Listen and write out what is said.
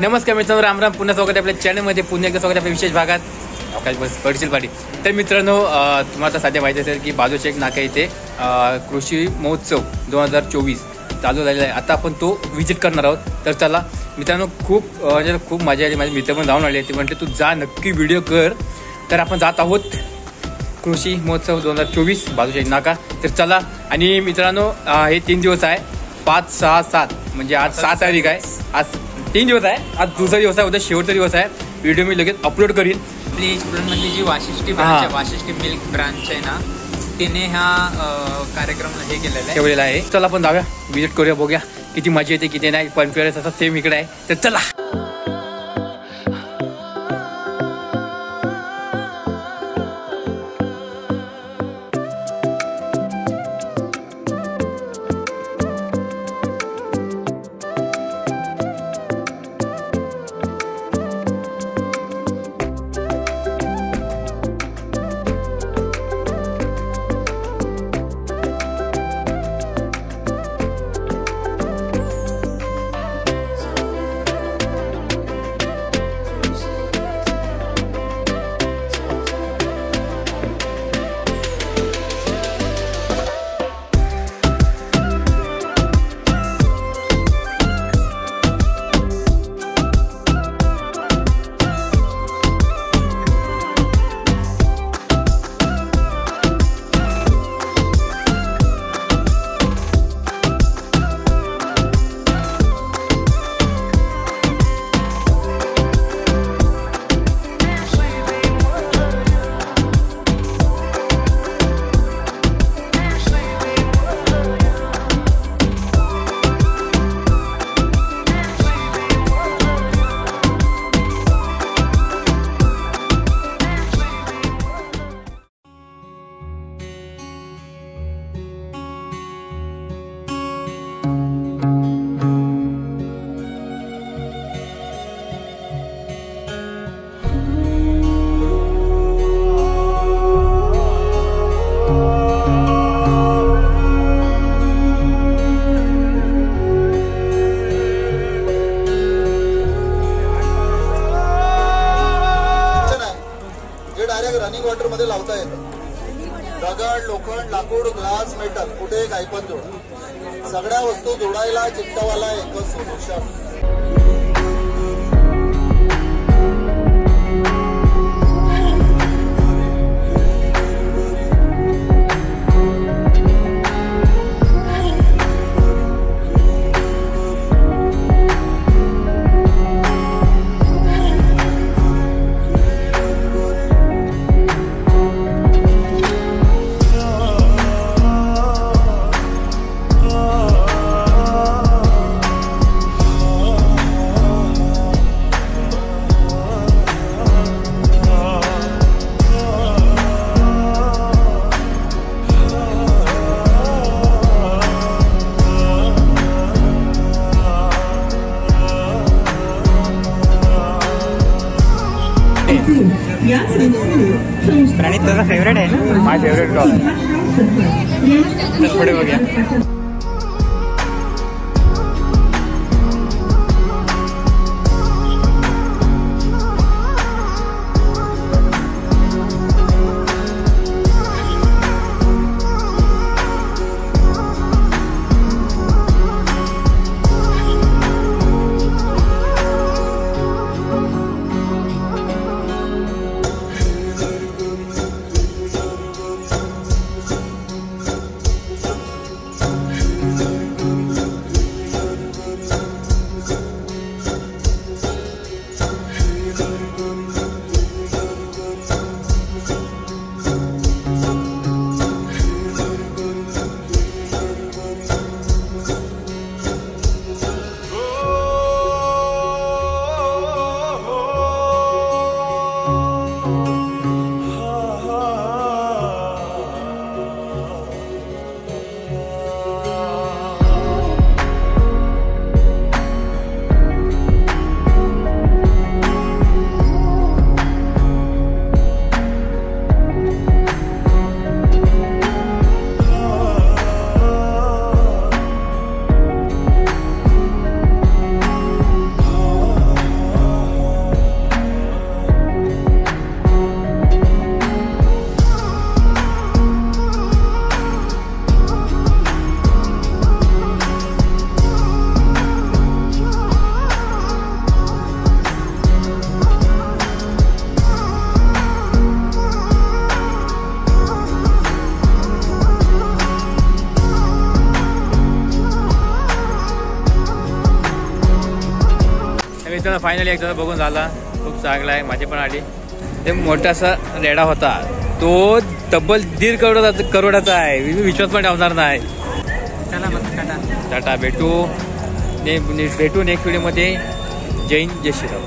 नमस्कार मित्रांनो, राम राम. पुन्हा स्वागत आहे आपल्या चॅनलमध्ये. पुन्हा एकदा स्वागत आहे आपल्या विशेष भागात अवकाश बस पडशील पाटी. तर मित्रांनो, तुम्हाला सध्या माहिती असेल की बाजूच्या एक नाका इथे कृषी महोत्सव 2024 चालू झालेला आहे. आता आपण तो विजिट करणार आहोत. तर चला मित्रांनो, खूप मजा आली. माझे मित्र पण जाऊन आले. ते म्हटले तू जा, नक्की व्हिडिओ कर. तर आपण जात आहोत कृषी महोत्सव 2024 बाजूच्या एक नाका. तर चला. आणि मित्रांनो, हे 3 दिवस आहे, 5, 6, 7 म्हणजे आज 6 तारीख आहे. आज 3 दिवस आहे. आज दुसरा दिवस आहे, उद्या शेवटचा दिवस आहे. व्हिडिओ मी लगेच अपलोड करीन. आपली स्टुडंटमधली जी वाशिष्ठी ब्रांच आहे, वाशिष्ठी मिल्क ब्रांच आहे ना, तिने हा कार्यक्रम हे केलेला आहे. चला आपण जाऊया, विजिट करूया, बघूया किती मजा येते किती नाही. कॉन्फिडन्स असा सेम इकडे आहे. तर चला. रनिंग वॉटर मध्ये लावता येतं. दगड, लोखंड, लाकूड, ग्लास, मेटल, कुठे काही पण जोड. सगळ्या वस्तू जोडायला चिकटवाला एकच सोल्युशन. प्रणीत तुझा फेवरेट आहे ना? My favourite dog. पुढे बघूया. मित्रांनो फायनली एकदा बघून झाला, खूप चांगला आहे, माझे पण आली. ते मोठासा रेडा होता, तो तब्बल 1.5 करोडाचा आहे. मी विश्वास पण ठेवणार नाही. चला मग टाटा. टाटा, भेटू नेक्स्ट व्हिडिओमध्ये. जय हिंद, जय श्रीराम.